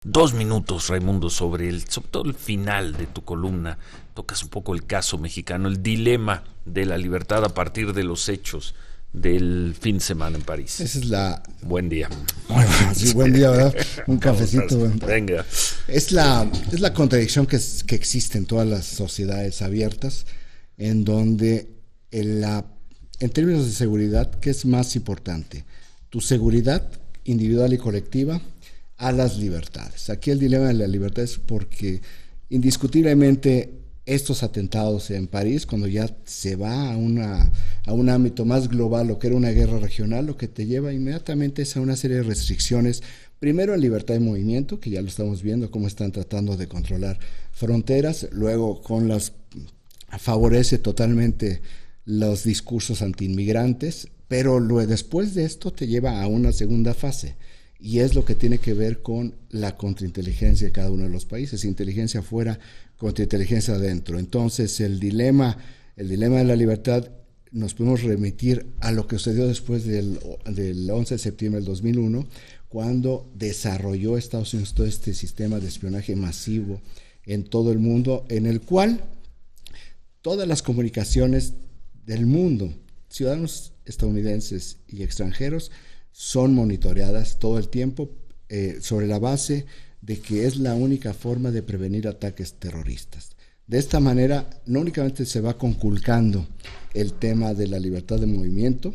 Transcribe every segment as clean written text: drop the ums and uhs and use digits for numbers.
2 minutos, Raimundo, sobre todo el final de tu columna. Tocas un poco el caso mexicano, el dilema de la libertad a partir de los hechos del fin de semana en París. Esa es la... Buen día. Bueno, sí, buen día, ¿verdad? Un cafecito. Venga. Es la contradicción que existe en todas las sociedades abiertas, en donde en términos de seguridad, ¿qué es más importante? Tu seguridad individual y colectiva a las libertades. Aquí el dilema de la libertad es porque indiscutiblemente estos atentados en París, cuando ya se va a un ámbito más global, lo que era una guerra regional, lo que te lleva inmediatamente es a una serie de restricciones. Primero, en libertad de movimiento, que ya lo estamos viendo, cómo están tratando de controlar fronteras. Luego, favorece totalmente los discursos antiinmigrantes. Pero después de esto te lleva a una segunda fase. Y es lo que tiene que ver con la contrainteligencia de cada uno de los países. Inteligencia afuera, contrainteligencia adentro. Entonces, el dilema de la libertad nos podemos remitir a lo que sucedió después del 11 de septiembre del 2001, cuando desarrolló Estados Unidos todo este sistema de espionaje masivo en todo el mundo, en el cual todas las comunicaciones del mundo, ciudadanos estadounidenses y extranjeros, son monitoreadas todo el tiempo sobre la base de que es la única forma de prevenir ataques terroristas. De esta manera, no únicamente se va conculcando el tema de la libertad de movimiento,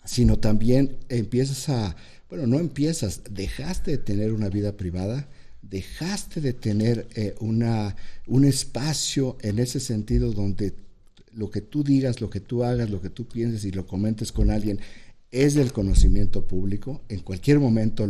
sino también dejaste de tener una vida privada, dejaste de tener un espacio en ese sentido donde lo que tú digas, lo que tú hagas, lo que tú pienses y lo comentes con alguien es del conocimiento público. En cualquier momento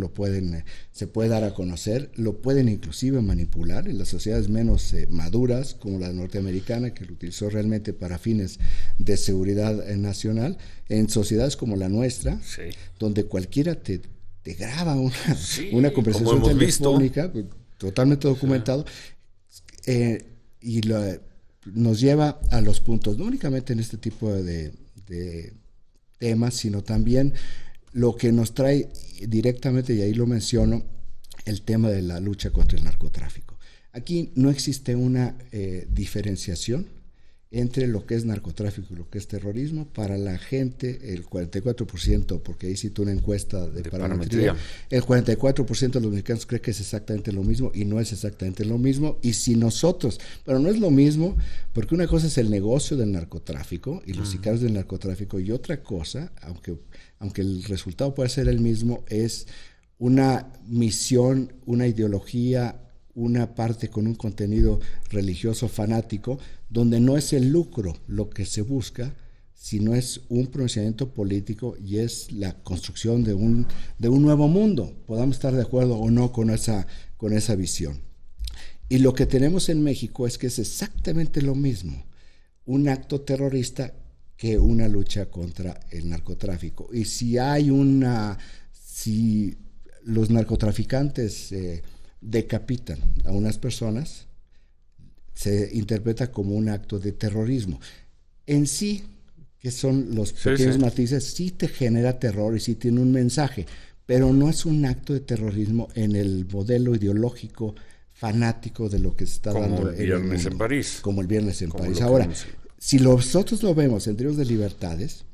se puede dar a conocer, lo pueden inclusive manipular en las sociedades menos maduras, como la norteamericana, que lo utilizó realmente para fines de seguridad nacional, en sociedades como la nuestra, sí, donde cualquiera te graba una conversación telefónica, totalmente documentado, sí. Nos lleva a los puntos, no únicamente en este tipo de temas, sino también lo que nos trae directamente, y ahí lo menciono, el tema de la lucha contra el narcotráfico. Aquí no existe una diferenciación entre lo que es narcotráfico y lo que es terrorismo. Para la gente, el 44%, porque ahí hiciste una encuesta de parametría, el 44% de los mexicanos cree que es exactamente lo mismo, y no es exactamente lo mismo. Y si nosotros, pero no es lo mismo, porque una cosa es el negocio del narcotráfico y los sicarios del narcotráfico, y otra cosa, aunque el resultado pueda ser el mismo, es una misión, una ideología, una parte con un contenido religioso fanático, donde no es el lucro lo que se busca, sino es un pronunciamiento político y es la construcción de un nuevo mundo. Podamos estar de acuerdo o no con esa visión. Y lo que tenemos en México es que es exactamente lo mismo, un acto terrorista que una lucha contra el narcotráfico. Y si los narcotraficantes decapitan a unas personas, se interpreta como un acto de terrorismo. En sí, que son los pequeños matices, sí te genera terror y sí tiene un mensaje, pero no es un acto de terrorismo en el modelo ideológico fanático de lo que se está dando como el viernes en París. Como el viernes en París. Ahora, si nosotros lo vemos en términos de libertades,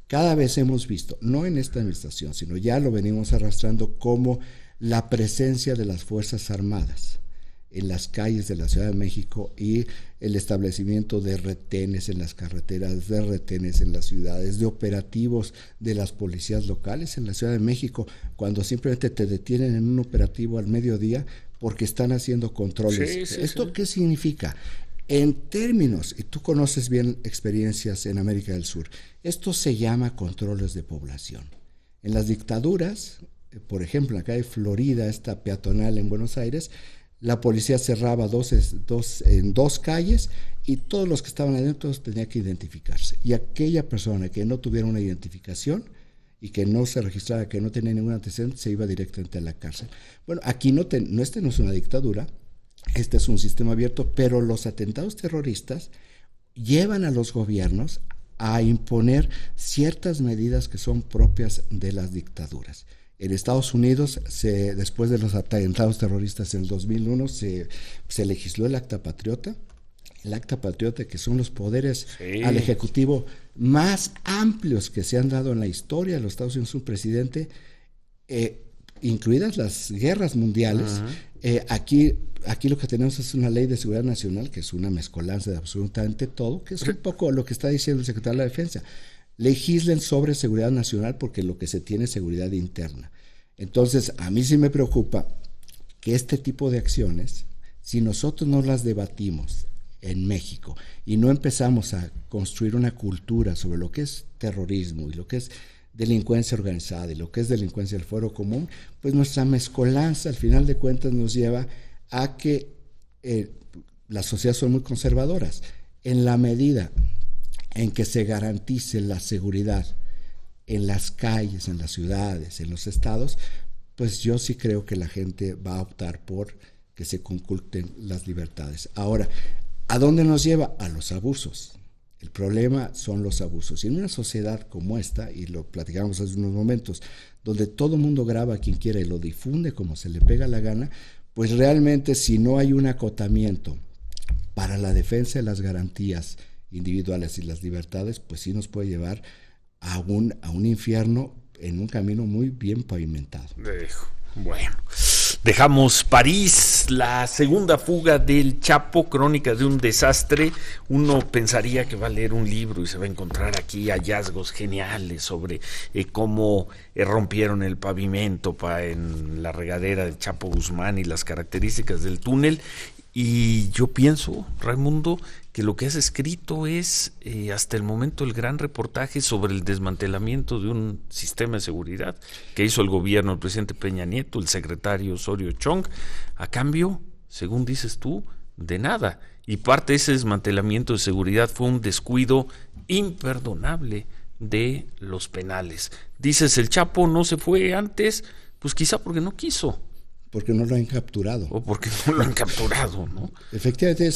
cada vez hemos visto, no en esta administración, sino ya lo venimos arrastrando, como la presencia de las Fuerzas Armadas en las calles de la Ciudad de México y el establecimiento de retenes en las carreteras, de retenes en las ciudades, de operativos de las policías locales en la Ciudad de México, cuando simplemente te detienen en un operativo al mediodía porque están haciendo controles. ¿Esto qué significa? En términos, y tú conoces bien experiencias en América del Sur, esto se llama controles de población. En las dictaduras, por ejemplo, acá en Florida, esta peatonal en Buenos Aires, la policía cerraba en dos calles y todos los que estaban adentro tenían que identificarse. Y aquella persona que no tuviera una identificación y que no se registrara, que no tenía ningún antecedente, se iba directamente a la cárcel. Bueno, aquí no es una dictadura, este es un sistema abierto, pero los atentados terroristas llevan a los gobiernos a imponer ciertas medidas que son propias de las dictaduras. En Estados Unidos, después de los atentados terroristas en el 2001, se legisló el Acta Patriota. El Acta Patriota, que son los poderes al Ejecutivo más amplios que se han dado en la historia de los Estados Unidos, un presidente, incluidas las guerras mundiales. Aquí lo que tenemos es una ley de seguridad nacional, que es una mezcolanza de absolutamente todo, que es un poco lo que está diciendo el secretario de la Defensa. Legislen sobre seguridad nacional porque lo que se tiene es seguridad interna. Entonces, a mí sí me preocupa que este tipo de acciones, si nosotros no las debatimos en México y no empezamos a construir una cultura sobre lo que es terrorismo y lo que es delincuencia organizada y lo que es delincuencia del fuero común, pues nuestra mezcolanza al final de cuentas nos lleva a que las sociedades son muy conservadoras. En la medida en que se garantice la seguridad en las calles, en las ciudades, en los estados, pues yo sí creo que la gente va a optar por que se conculten las libertades. Ahora, ¿a dónde nos lleva? A los abusos. El problema son los abusos. Y en una sociedad como esta, y lo platicamos hace unos momentos, donde todo el mundo graba a quien quiera y lo difunde como se le pega la gana, pues realmente si no hay un acotamiento para la defensa de las garantías individuales y las libertades, pues sí nos puede llevar a un infierno en un camino muy bien pavimentado. Bueno, dejamos París, la segunda fuga del Chapo, crónica de un desastre. Uno pensaría que va a leer un libro y se va a encontrar aquí hallazgos geniales sobre cómo rompieron el pavimento en la regadera del Chapo Guzmán y las características del túnel. Y yo pienso, Raimundo, que lo que has escrito es hasta el momento el gran reportaje sobre el desmantelamiento de un sistema de seguridad que hizo el gobierno del presidente Peña Nieto, el secretario Osorio Chong, a cambio, según dices tú, de nada. Y parte de ese desmantelamiento de seguridad fue un descuido imperdonable de los penales. Dices, el Chapo no se fue antes, pues quizá porque no quiso. Porque no lo han capturado. O porque no lo han capturado, ¿no? Efectivamente,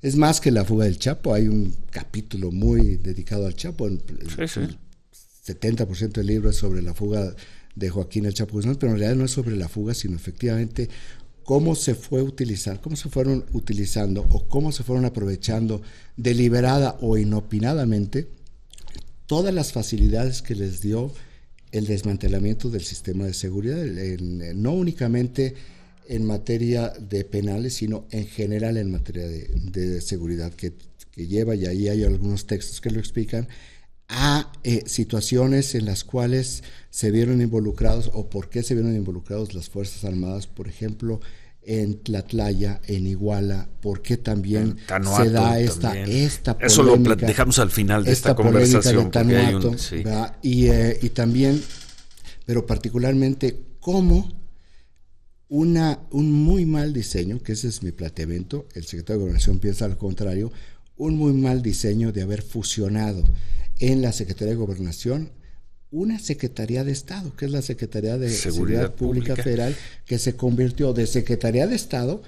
es más que la fuga del Chapo. Hay un capítulo muy dedicado al Chapo. El 70% del libro es sobre la fuga de Joaquín el Chapo Guzmán, pero en realidad no es sobre la fuga, sino efectivamente cómo se fue a utilizar, cómo se fueron utilizando o cómo se fueron aprovechando deliberada o inopinadamente todas las facilidades que les dio el desmantelamiento del sistema de seguridad, no únicamente en materia de penales, sino en general en materia de seguridad, que lleva, y ahí hay algunos textos que lo explican, a situaciones en las cuales se vieron involucrados o por qué se vieron involucrados las Fuerzas Armadas, por ejemplo, en Tlatlaya, en Iguala, por qué también Tanuato, se da esta polémica. Eso lo dejamos al final de esta conversación. De Tanuato, y también, pero particularmente, cómo un muy mal diseño, que ese es mi planteamiento, el secretario de Gobernación piensa al contrario, un muy mal diseño de haber fusionado en la Secretaría de Gobernación una Secretaría de Estado, que es la Secretaría de Seguridad Pública Federal, que se convirtió de Secretaría de Estado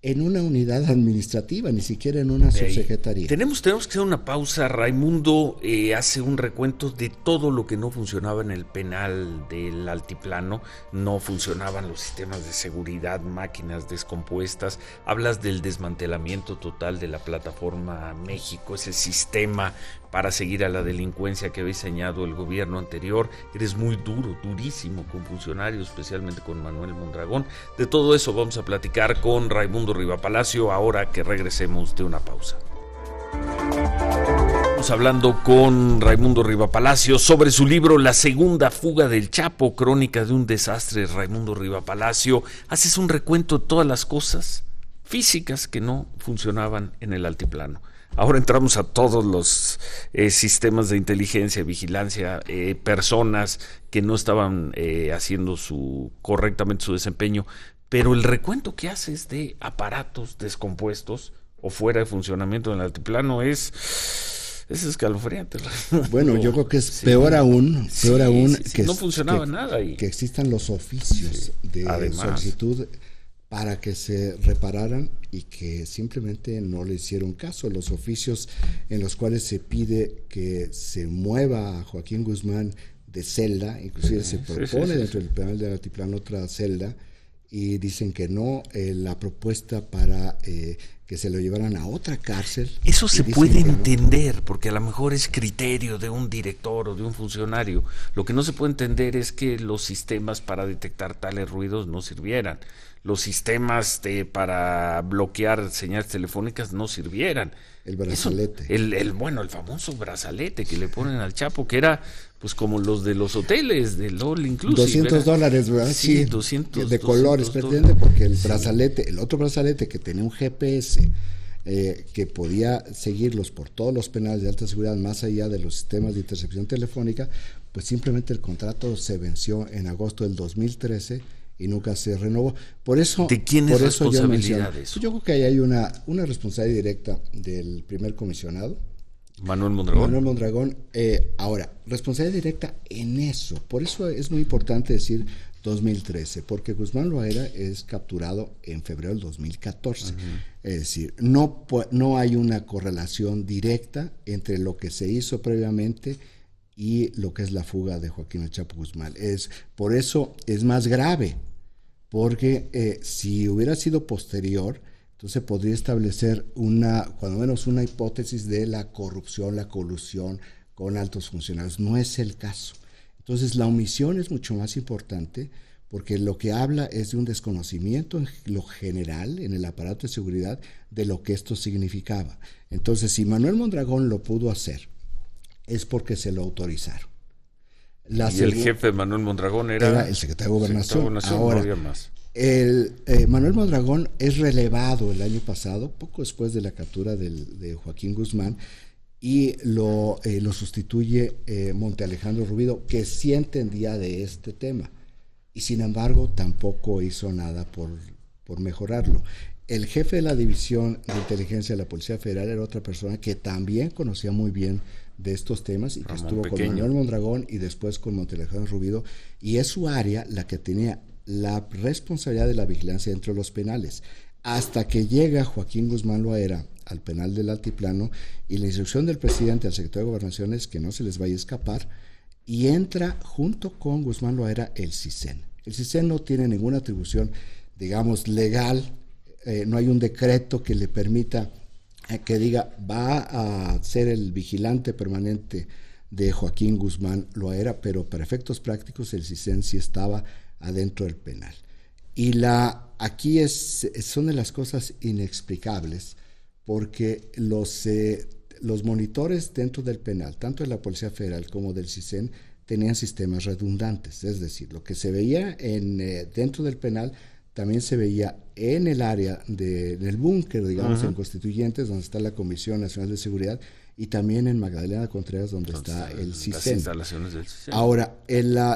en una unidad administrativa, ni siquiera en una subsecretaría. Tenemos que hacer una pausa. Raimundo hace un recuento de todo lo que no funcionaba en el penal del Altiplano. No funcionaban los sistemas de seguridad, máquinas descompuestas. Hablas del desmantelamiento total de la plataforma México, ese sistema para seguir a la delincuencia que había diseñado el gobierno anterior. Eres muy durísimo con funcionarios, especialmente con Manuel Mondragón. De todo eso vamos a platicar con Raimundo Rivapalacio ahora que regresemos de una pausa. Estamos hablando con Raimundo Rivapalacio sobre su libro La segunda fuga del Chapo, crónica de un desastre. Raimundo Rivapalacio, haces un recuento de todas las cosas físicas que no funcionaban en el altiplano. Ahora entramos a todos los sistemas de inteligencia, vigilancia, personas que no estaban haciendo correctamente su desempeño, pero el recuento que haces de aparatos descompuestos o fuera de funcionamiento en el altiplano es escalofriante. Bueno, yo creo que es peor aún que no funcionaba nada ahí. Que existan los oficios de solicitud para que se repararan y que simplemente no le hicieron caso. Los oficios en los cuales se pide que se mueva a Joaquín Guzmán de celda, inclusive se propone dentro del penal del altiplano otra celda, y dicen que no, la propuesta para que se lo llevaran a otra cárcel. Eso se puede entender, porque a lo mejor es criterio de un director o de un funcionario. Lo que no se puede entender es que los sistemas para detectar tales ruidos no sirvieran. Los sistemas para bloquear señales telefónicas no sirvieran. El brazalete. El famoso brazalete que le ponen al Chapo, que era pues como los de los hoteles, del All Inclusive. $200, ¿verdad? Sí, 200. De colores, pretende, porque el brazalete, el otro brazalete que tenía un GPS que podía seguirlos por todos los penales de alta seguridad, más allá de los sistemas de intercepción telefónica, pues simplemente el contrato se venció en agosto del 2013 y nunca se renovó. Por eso, ¿de quién es responsabilidad eso? Yo creo que ahí hay una responsabilidad directa del primer comisionado, Manuel Mondragón. Ahora, responsabilidad directa en eso. Por eso es muy importante decir 2013, porque Guzmán Loera es capturado en febrero del 2014. Uh-huh. Es decir, no hay una correlación directa entre lo que se hizo previamente y lo que es la fuga de Joaquín El Chapo Guzmán. Por eso es más grave, porque si hubiera sido posterior, entonces podría establecer cuando menos una hipótesis de la corrupción, la colusión con altos funcionarios. No es el caso. Entonces la omisión es mucho más importante, porque lo que habla es de un desconocimiento en lo general en el aparato de seguridad de lo que esto significaba. Entonces, si Manuel Mondragón lo pudo hacer, es porque se lo autorizaron. El jefe de Manuel Mondragón era el secretario de Gobernación. Ahora, no había más. Manuel Mondragón es relevado el año pasado, poco después de la captura de Joaquín Guzmán, y lo sustituye Monte Alejandro Rubido, que sí entendía de este tema, y sin embargo tampoco hizo nada por mejorarlo. El jefe de la División de Inteligencia de la Policía Federal era otra persona que también conocía muy bien de estos temas y que estuvo con Manuel Mondragón y después con Monte Alejandro Rubido, y es su área la que tenía la responsabilidad de la vigilancia dentro de los penales, hasta que llega Joaquín Guzmán Loera al penal del Altiplano, y la instrucción del presidente al secretario de Gobernación es que no se les vaya a escapar, y entra junto con Guzmán Loera el CISEN. El CISEN no tiene ninguna atribución, digamos, legal, no hay un decreto que le permita que diga va a ser el vigilante permanente de Joaquín Guzmán Loera, pero para efectos prácticos el CISEN sí estaba adentro del penal. Y aquí son de las cosas inexplicables, porque los monitores dentro del penal, tanto de la Policía Federal como del CISEN, tenían sistemas redundantes, es decir, lo que se veía dentro del penal también se veía en el área del búnker, digamos, en Constituyentes, donde está la Comisión Nacional de Seguridad, y también en Magdalena Contreras, donde está el CISEN. Las instalaciones del CISEN. Ahora,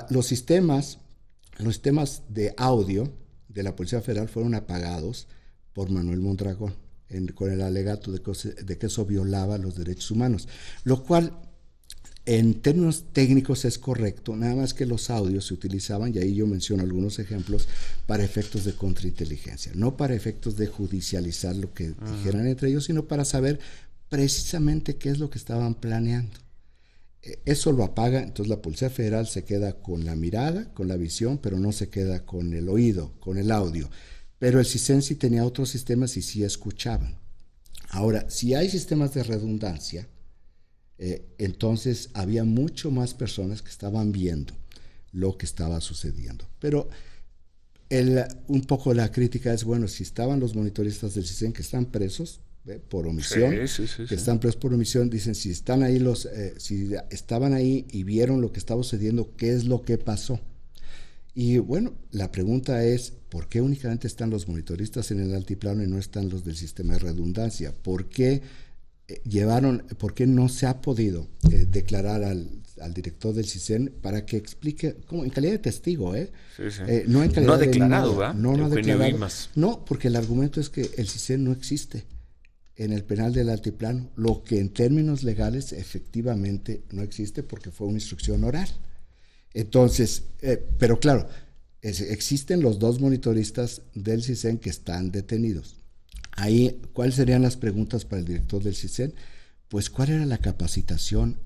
los sistemas de audio de la Policía Federal fueron apagados por Manuel Mondragón, con el alegato de que eso violaba los derechos humanos, lo cual en términos técnicos es correcto, nada más que los audios se utilizaban, y ahí yo menciono algunos ejemplos, para efectos de contrainteligencia, no para efectos de judicializar lo que dijeran entre ellos, sino para saber precisamente qué es lo que estaban planeando. Eso lo apaga, entonces la Policía Federal se queda con la mirada, con la visión, pero no se queda con el oído, con el audio. Pero el CISEN sí tenía otros sistemas y sí escuchaban. Ahora, si hay sistemas de redundancia, entonces había mucho más personas que estaban viendo lo que estaba sucediendo. Pero un poco la crítica es, bueno, si estaban los monitoristas del CISEN que están presos por omisión, que están presos por omisión, dicen, si están ahí si estaban ahí y vieron lo que estaba sucediendo, ¿qué es lo que pasó? Y bueno, la pregunta es, ¿por qué únicamente están los monitoristas en el altiplano y no están los del sistema de redundancia? ¿Por qué no se ha podido declarar al director del CISEN para que explique, como en calidad de testigo, no en calidad no ha declarado, ¿verdad? No ha declarado. No, porque el argumento es que el CISEN no existe en el penal del altiplano, lo que en términos legales efectivamente no existe porque fue una instrucción oral. Entonces, pero claro, existen los dos monitoristas del CISEN que están detenidos. Ahí, ¿cuáles serían las preguntas para el director del CISEN? Pues, ¿cuál era la capacitación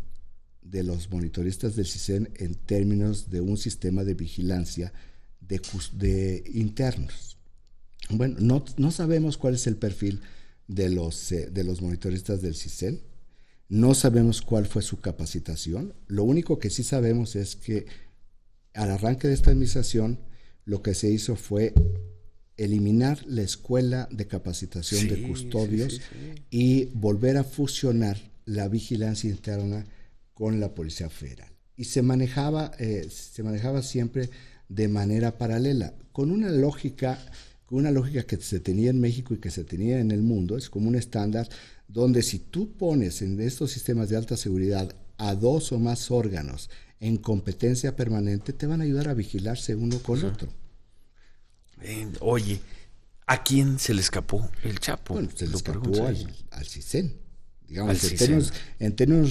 de los monitoristas del CISEN en términos de un sistema de vigilancia de internos. Bueno, no sabemos cuál es el perfil de los monitoristas del CISEN, no sabemos cuál fue su capacitación. Lo único que sí sabemos es que al arranque de esta administración lo que se hizo fue eliminar la escuela de capacitación de custodios y volver a fusionar la vigilancia interna con la Policía Federal. Y se manejaba siempre de manera paralela, con una lógica que se tenía en México y que se tenía en el mundo. Es como un estándar donde si tú pones en estos sistemas de alta seguridad a 2 o más órganos en competencia permanente, te van a ayudar a vigilarse uno con otro. Oye, ¿a quién se le escapó el Chapo? Bueno, se le escapó al CISEN. Digamos, en términos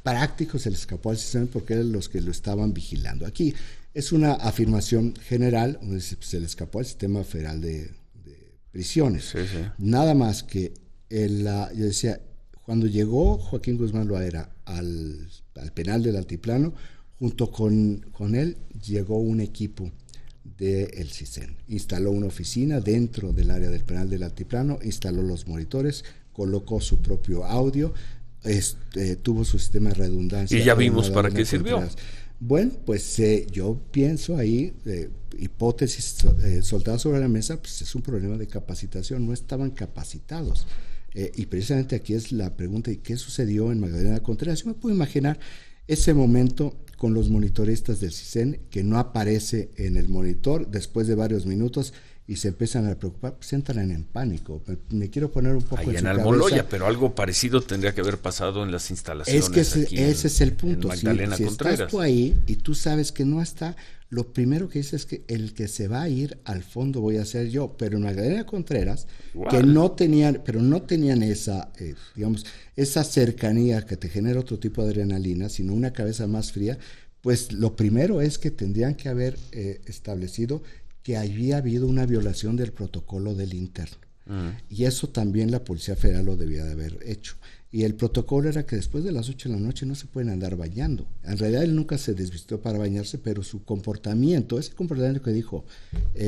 prácticos se le escapó al CISEN porque eran los que lo estaban vigilando. Aquí es una afirmación general, se le escapó al Sistema Federal de Prisiones. Nada más que yo decía, cuando llegó Joaquín Guzmán Loera al penal del Altiplano, junto con él llegó un equipo del CISEN. Instaló una oficina dentro del área del penal del Altiplano, instaló los monitores, colocó su propio audio, tuvo su sistema de redundancia. Y ya vimos para qué sirvió. Bueno, pues yo pienso ahí, hipótesis soltadas sobre la mesa, pues es un problema de capacitación, no estaban capacitados. Y precisamente aquí es la pregunta, ¿y qué sucedió en Magdalena Contreras? Yo me puedo imaginar ese momento con los monitoristas del CISEN, que no aparece en el monitor después de varios minutos y se empiezan a preocupar, pues entran en pánico. Me quiero poner un poco ahí en Almoloya, pero algo parecido tendría que haber pasado en las instalaciones. Es que ese es el punto. Si Contreras. Estás tú ahí y tú sabes que no está, lo primero que dices es que el que se va a ir al fondo voy a ser yo. Pero en Magdalena Contreras, que no tenían esa, digamos, esa cercanía que te genera otro tipo de adrenalina, sino una cabeza más fría, pues lo primero es que tendrían que haber establecido que había habido una violación del protocolo del interno. Y eso también la Policía Federal lo debía de haber hecho. Y el protocolo era que después de las 8 de la noche no se pueden andar bañando. En realidad él nunca se desvistió para bañarse, pero su comportamiento, ese comportamiento que dijo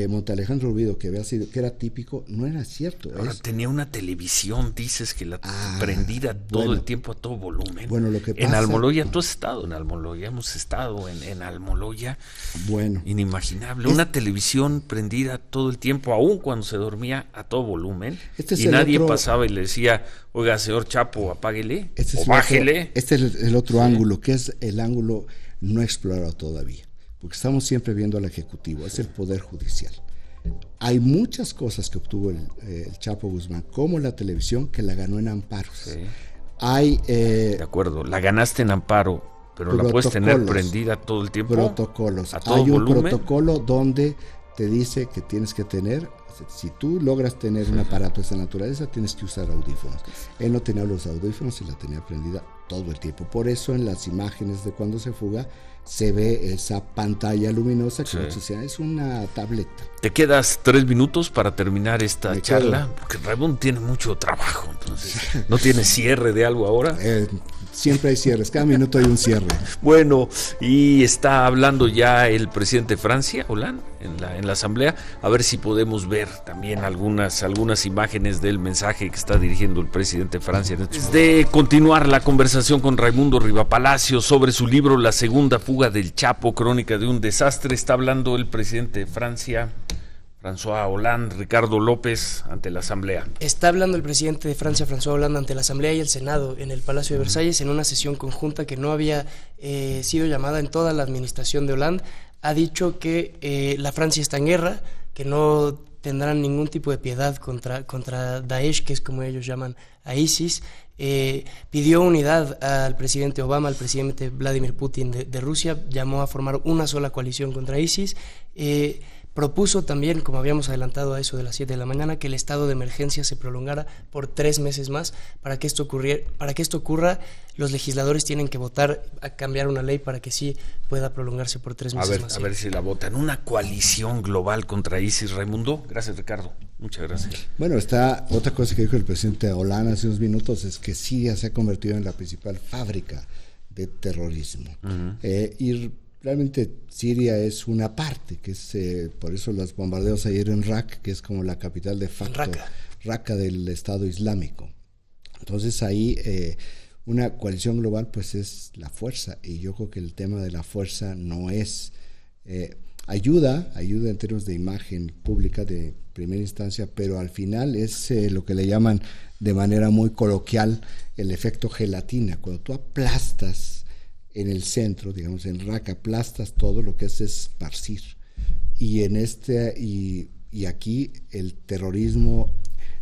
Montalejandro Rubido, que era típico, no era cierto. Ahora tenía una televisión, dices que la prendida todo el tiempo a todo volumen. Bueno, lo que pasa, en Almoloya, tú has estado en Almoloya, hemos estado en Almoloya. Bueno. Inimaginable, una televisión prendida todo el tiempo, aún cuando se dormía a todo volumen, y nadie pasaba y le decía, oiga, señor Chapo, apáguele o bájele. Este es el otro ángulo, que es el ángulo no explorado todavía, porque estamos siempre viendo al Ejecutivo, es el Poder Judicial. Hay muchas cosas que obtuvo el Chapo Guzmán, como la televisión, que la ganó en amparos. De acuerdo, la ganaste en amparo, pero la puedes tener prendida todo el tiempo. Protocolos. A todo Hay un volumen. protocolo donde te dice que tienes que tener, si tú logras tener un aparato de esa naturaleza, tienes que usar audífonos. Él no tenía los audífonos y la tenía prendida todo el tiempo. Por eso en las imágenes de cuando se fuga se ve esa pantalla luminosa que es una tableta. Te quedas 3 minutos para terminar esta charla, porque Raimundo tiene mucho trabajo, entonces ¿no tiene cierre de algo ahora? Siempre hay cierres, cada minuto hay un cierre. Bueno, y está hablando ya el presidente de Francia, Hollande, en la asamblea, a ver si podemos ver también algunas imágenes del mensaje que está dirigiendo el presidente de Francia. Antes de continuar la conversación con Raimundo Rivapalacio sobre su libro La segunda fuga del Chapo, crónica de un desastre, está hablando el presidente de Francia, François Hollande, Ricardo López, ante la Asamblea. Está hablando el presidente de Francia, François Hollande, ante la Asamblea y el Senado en el Palacio de Versalles en una sesión conjunta que no había sido llamada en toda la administración de Hollande. Ha dicho que la Francia está en guerra, que no tendrán ningún tipo de piedad contra Daesh, que es como ellos llaman a ISIS. Pidió unidad al presidente Obama, al presidente Vladimir Putin de Rusia, llamó a formar una sola coalición contra ISIS. Propuso también, como habíamos adelantado a eso de las 7 de la mañana, que el estado de emergencia se prolongara por 3 meses más. Para que esto ocurra, los legisladores tienen que votar a cambiar una ley para que sí pueda prolongarse por 3 meses más. A ver si la votan. Una coalición global contra ISIS, Raimundo. Gracias, Ricardo. Muchas gracias. Bueno, otra cosa que dijo el presidente Hollande hace unos minutos es que Siria se ha convertido en la principal fábrica de terrorismo. Y realmente Siria es una parte, que es por eso los bombardeos ayer en Raqqa, que es como la capital de facto, Raqqa del Estado Islámico. Entonces ahí una coalición global pues es la fuerza, y yo creo que el tema de la fuerza no es ayuda en términos de imagen pública de primera instancia, pero al final es lo que le llaman de manera muy coloquial el efecto gelatina. Cuando tú aplastas en el centro, digamos en Raqqa, aplastas todo, lo que es esparcir. Y aquí el terrorismo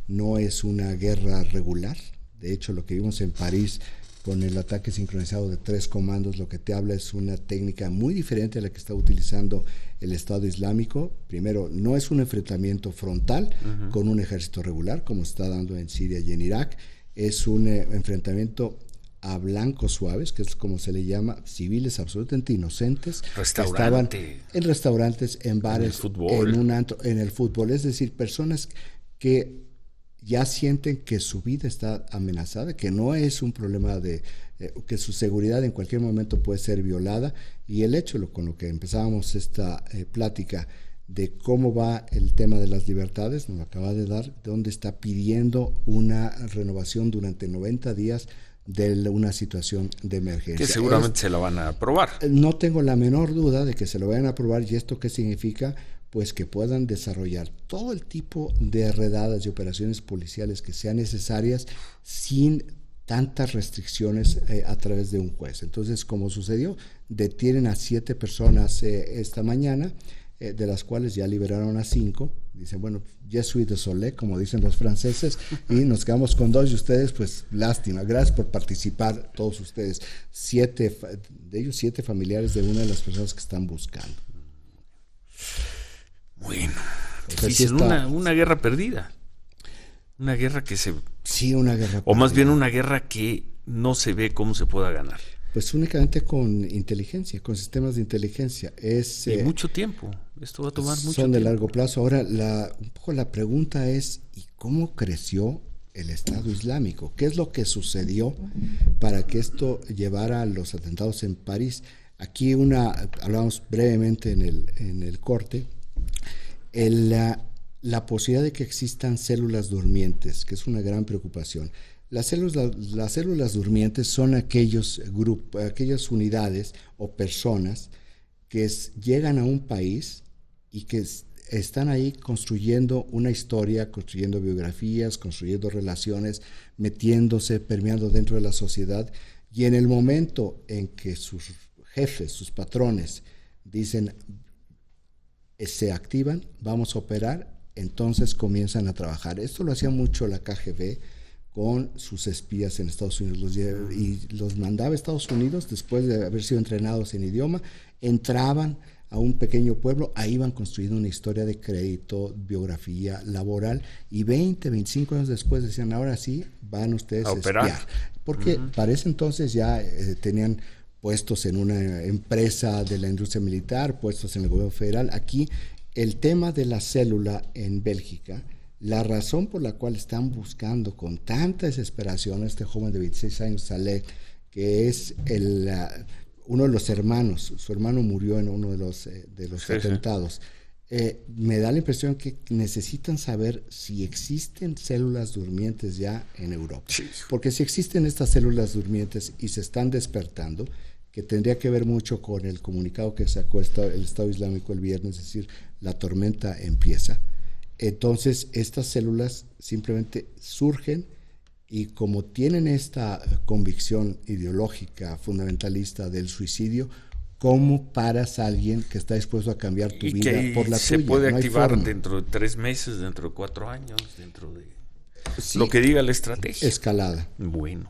no es una guerra regular. De hecho, lo que vimos en París con el ataque sincronizado de 3 comandos, lo que te habla es una técnica muy diferente a la que está utilizando el Estado Islámico. Primero, no es un enfrentamiento frontal con un ejército regular, como está dando en Siria y en Irak. Es un enfrentamiento a blancos suaves, que es como se le llama, civiles absolutamente inocentes, que estaban en restaurantes, en bares, en un antro, en el fútbol. Es decir, personas que ya sienten que su vida está amenazada, que no es un problema de que su seguridad en cualquier momento puede ser violada. Y el hecho, con lo que empezábamos esta plática de cómo va el tema de las libertades, nos lo acaba de dar, donde está pidiendo una renovación durante 90 días de una situación de emergencia. Que seguramente se la van a aprobar. No tengo la menor duda de que se lo vayan a aprobar. ¿Y esto qué significa? Pues que puedan desarrollar todo el tipo de redadas y operaciones policiales que sean necesarias sin tantas restricciones a través de un juez. Entonces, como sucedió, detienen a 7 personas esta mañana, de las cuales ya liberaron a 5. Dicen, bueno, je suis désolé, como dicen los franceses, y nos quedamos con 2 y ustedes, pues lástima. Gracias por participar, todos ustedes. 7 de ellos, 7 familiares de una de las personas que están buscando. Bueno, difícil, una guerra perdida. Una guerra que se... Sí, una guerra perdida. O más bien una guerra que no se ve cómo se pueda ganar. Pues únicamente con inteligencia, con sistemas de inteligencia. Y mucho tiempo. Esto va a tomar mucho tiempo. Son de largo plazo. Ahora, un poco la pregunta es, ¿y cómo creció el Estado Islámico? ¿Qué es lo que sucedió para que esto llevara a los atentados en París? Aquí hablamos brevemente en el corte, la posibilidad de que existan células durmientes, que es una gran preocupación. Las células durmientes son aquellas unidades o personas que llegan a un país y que están ahí construyendo una historia, construyendo biografías, construyendo relaciones, metiéndose, permeando dentro de la sociedad, y en el momento en que sus jefes, sus patrones dicen se activan, vamos a operar, entonces comienzan a trabajar. Esto lo hacía mucho la KGB con sus espías en Estados Unidos, y los mandaba a Estados Unidos después de haber sido entrenados en idioma, entraban a un pequeño pueblo, ahí iban construyendo una historia de crédito, biografía laboral, y 20, 25 años después decían, ahora sí, van ustedes a espiar. Porque para ese entonces ya tenían puestos en una empresa de la industria militar, puestos en el gobierno federal. Aquí el tema de la célula en Bélgica, la razón por la cual están buscando con tanta desesperación a este joven de 26 años, Saleh, que es uno de los hermanos, su hermano murió en uno de los atentados. Me da la impresión que necesitan saber si existen células durmientes ya en Europa. Sí. Porque si existen estas células durmientes y se están despertando, que tendría que ver mucho con el comunicado que sacó el Estado Islámico el viernes, es decir, la tormenta empieza. Entonces, estas células simplemente surgen, y como tienen esta convicción ideológica fundamentalista del suicidio, ¿cómo paras a alguien que está dispuesto a cambiar tu vida por la tuya? Se puede activar dentro de 3 meses, dentro de 4 años, dentro de lo que diga la estrategia. Escalada. Bueno.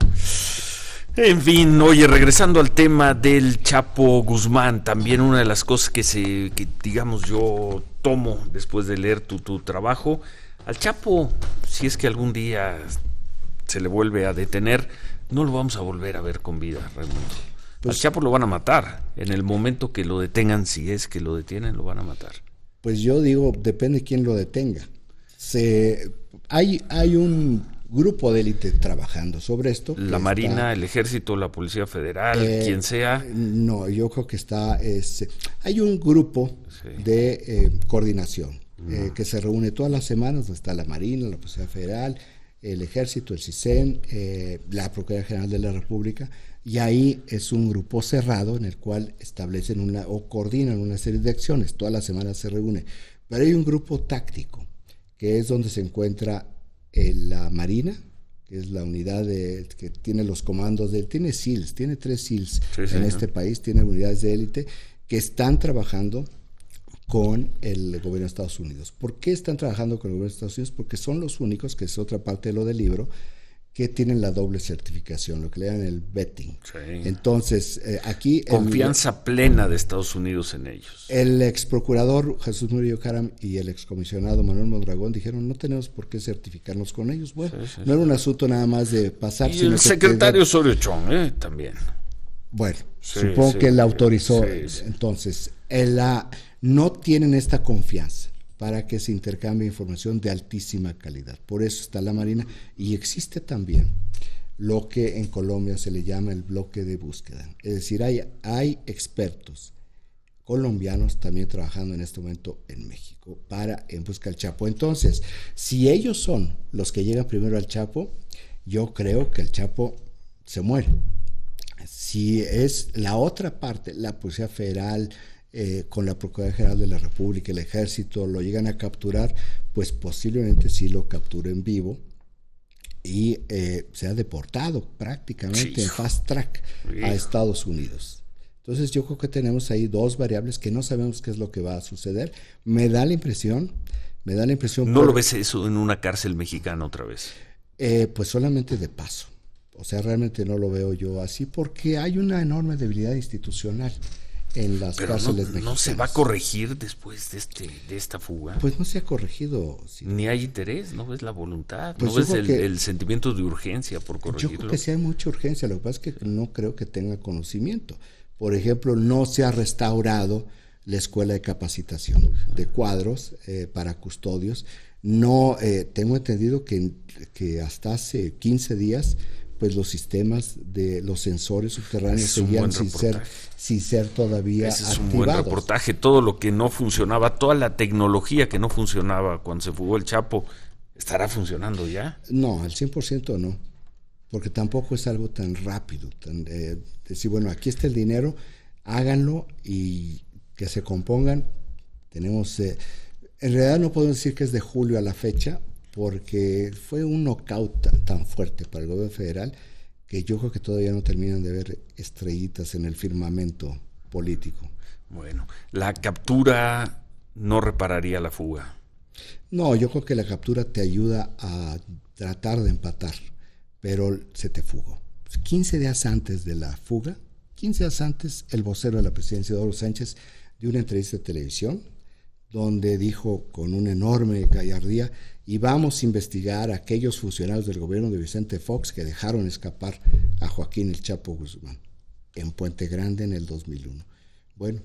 En fin, oye, regresando al tema del Chapo Guzmán, también una de las cosas que digamos yo tomo después de leer tu trabajo, al Chapo, si es que algún día se le vuelve a detener, no lo vamos a volver a ver con vida, Raimundo. Pues, al Chapo lo van a matar. En el momento que lo detengan, si es que lo detienen, lo van a matar. Pues yo digo, depende quién lo detenga. Hay un grupo de élite trabajando sobre esto. La Marina, el Ejército, la Policía Federal, quien sea. No, yo creo que hay un grupo de coordinación que se reúne todas las semanas. Está la Marina, la Policía Federal, el Ejército, el CISEN, la Procuraduría General de la República, y ahí es un grupo cerrado en el cual establecen o coordinan una serie de acciones. Todas las semanas se reúne. Pero hay un grupo táctico, que es donde se encuentra la Marina, que es la unidad que tiene los comandos tiene SEALs, tiene 3 SEALs este país, tiene unidades de élite que están trabajando con el gobierno de Estados Unidos. ¿Por qué están trabajando con el gobierno de Estados Unidos? Porque son los únicos, que es otra parte de lo del libro, que tienen la doble certificación, lo que le llaman el vetting. Entonces, aquí... Confianza plena de Estados Unidos en ellos. El ex procurador Jesús Murillo Caram y el excomisionado Manuel Mondragón dijeron, no tenemos por qué certificarnos con ellos. Bueno, no era un asunto nada más de pasar... Y el secretario Osorio Chong, también. Bueno, supongo que él autorizó. Entonces, no tienen esta confianza para que se intercambie información de altísima calidad. Por eso está la Marina, y existe también lo que en Colombia se le llama el bloque de búsqueda. Es decir, hay expertos colombianos también trabajando en este momento en México en busca del Chapo. Entonces, si ellos son los que llegan primero al Chapo, yo creo que el Chapo se muere. Si es la otra parte, la Policía Federal, con la Procuraduría General de la República, el Ejército, lo llegan a capturar, pues posiblemente sí lo capturen vivo y sea deportado prácticamente en fast track a Estados Unidos. Entonces yo creo que tenemos ahí 2 variables que no sabemos qué es lo que va a suceder. Me da la impresión... ¿No lo ves eso en una cárcel mexicana otra vez? Pues solamente de paso. O sea, realmente no lo veo yo así, porque hay una enorme debilidad institucional en las cárceles mexicanas. ¿No se va a corregir después de esta fuga? Pues no se ha corregido. Sí. Ni hay interés, no ves la voluntad, pues no ves el sentimiento de urgencia por corregirlo. Yo creo que sí hay mucha urgencia, lo que pasa es que no creo que tenga conocimiento. Por ejemplo, no se ha restaurado la escuela de capacitación de cuadros para custodios. No, tengo entendido que hasta hace 15 días pues los sistemas de los sensores subterráneos seguían sin ser todavía activados. Ese es un buen reportaje. Todo lo que no funcionaba, toda la tecnología que no funcionaba cuando se fugó el Chapo, ¿estará funcionando ya? No, al 100% no, porque tampoco es algo tan rápido, decir, bueno, aquí está el dinero, háganlo y que se compongan. Tenemos, en realidad no podemos decir que es de julio a la fecha, porque fue un knockout tan fuerte para el gobierno federal que yo creo que todavía no terminan de ver estrellitas en el firmamento político. Bueno, ¿la captura no repararía la fuga? No, yo creo que la captura te ayuda a tratar de empatar, pero se te fugó. 15 días antes de la fuga, 15 días antes, el vocero de la presidencia, Eduardo Sánchez, dio una entrevista de televisión donde dijo con una enorme gallardía: y vamos a investigar a aquellos funcionarios del gobierno de Vicente Fox que dejaron escapar a Joaquín El Chapo Guzmán en Puente Grande en el 2001. Bueno,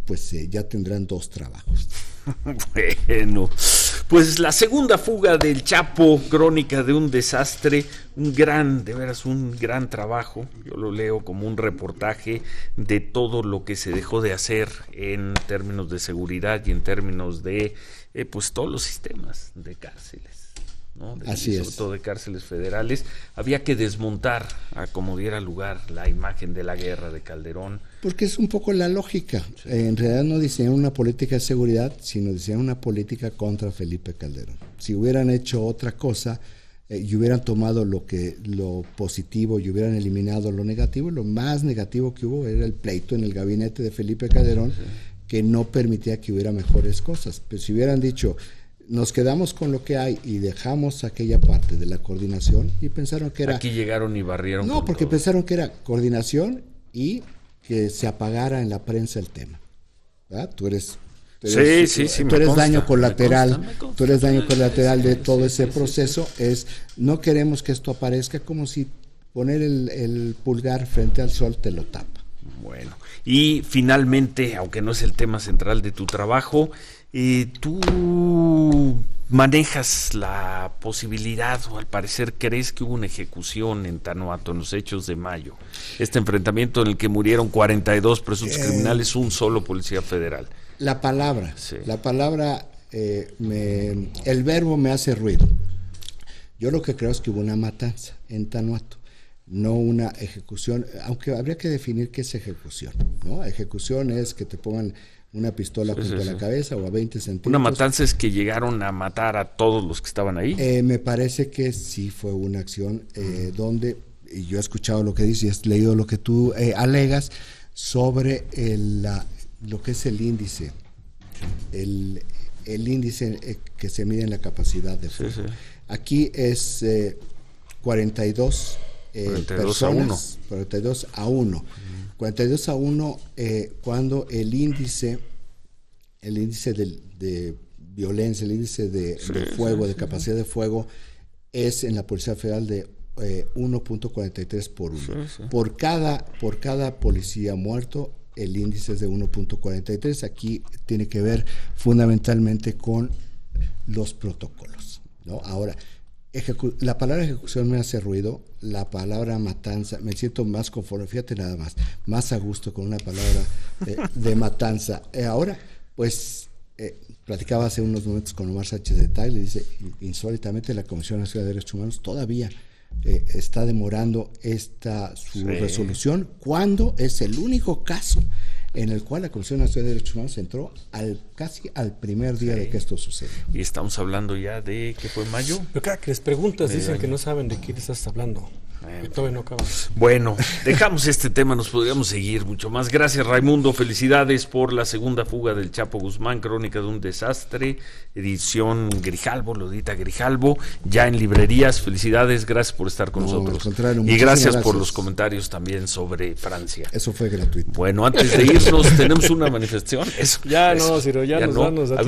pues ya tendrán 2 trabajos. Bueno, pues la segunda fuga del Chapo, crónica de un desastre, de veras un gran trabajo. Yo lo leo como un reportaje de todo lo que se dejó de hacer en términos de seguridad y en términos de pues todos los sistemas de cárceles, ¿no? Así sobre todo de cárceles federales. Había que desmontar a como diera lugar la imagen de la guerra de Calderón. Porque es un poco la lógica. Sí. En realidad no diseñaron una política de seguridad, sino diseñaron una política contra Felipe Calderón. Si hubieran hecho otra cosa y hubieran tomado lo positivo y hubieran eliminado lo negativo, lo más negativo que hubo era el pleito en el gabinete de Felipe Calderón, sí, que no permitía que hubiera mejores cosas. Pero si hubieran dicho, nos quedamos con lo que hay y dejamos aquella parte de la coordinación, y pensaron que era... Aquí llegaron y barrieron. No, porque todo. Pensaron que era coordinación y que se apagara en la prensa el tema. ¿Verdad? Tú eres daño colateral. Me consta. Tú eres daño colateral de todo ese proceso. No queremos que esto aparezca, como si poner el pulgar frente al sol te lo tapa. Bueno, y finalmente, aunque no es el tema central de tu trabajo, tú manejas la posibilidad, o al parecer crees que hubo una ejecución en Tanoato en los hechos de mayo? Este enfrentamiento en el que murieron 42 presuntos criminales, un solo policía federal. La palabra, Sí. el verbo me hace ruido. Yo lo que creo es que hubo una matanza en Tanoato, no una ejecución, aunque habría que definir qué es ejecución, ¿no? Ejecución es que te pongan una pistola junto a la cabeza o a 20 centímetros. Una matanza es que llegaron a matar a todos los que estaban ahí. Me parece que sí fue una acción donde, y yo he escuchado lo que dices, he leído lo que tú alegas sobre lo que es el índice, el índice que se mide en la capacidad de fuego. Sí. Aquí es 42 personas, 42 a 1. 42 a 1 cuando el índice de violencia, el índice de fuego, de capacidad de fuego, es en la Policía Federal de 1.43 por 1. Por cada policía muerto, el índice es de 1.43. Aquí tiene que ver fundamentalmente con los protocolos, ¿no? Ahora, la palabra ejecución me hace ruido, la palabra matanza, me siento más conforme, fíjate nada más a gusto con una palabra de matanza. Ahora, pues, platicaba hace unos momentos con Omar Sánchez de Tagle, dice, insólitamente la Comisión Nacional de Derechos Humanos todavía está demorando su resolución, cuando es el único caso en el cual la Comisión Nacional de Derechos Humanos entró casi al primer día de que esto sucedió. Y estamos hablando ya de, ¿qué fue, mayo? Pero cada que les preguntas dicen que no saben de qué les estás hablando. Que todavía no acaba. Bueno, dejamos este tema, nos podríamos seguir mucho más. Gracias, Raimundo, felicidades por la segunda fuga del Chapo Guzmán, Crónica de un desastre, edición Grijalbo, lo edita Grijalbo, ya en librerías. Felicidades, gracias por estar con nosotros. Al contrario, y gracias por los comentarios también sobre Francia. Eso fue gratuito. Bueno, antes de irnos, tenemos una manifestación. Ciro, ya nos da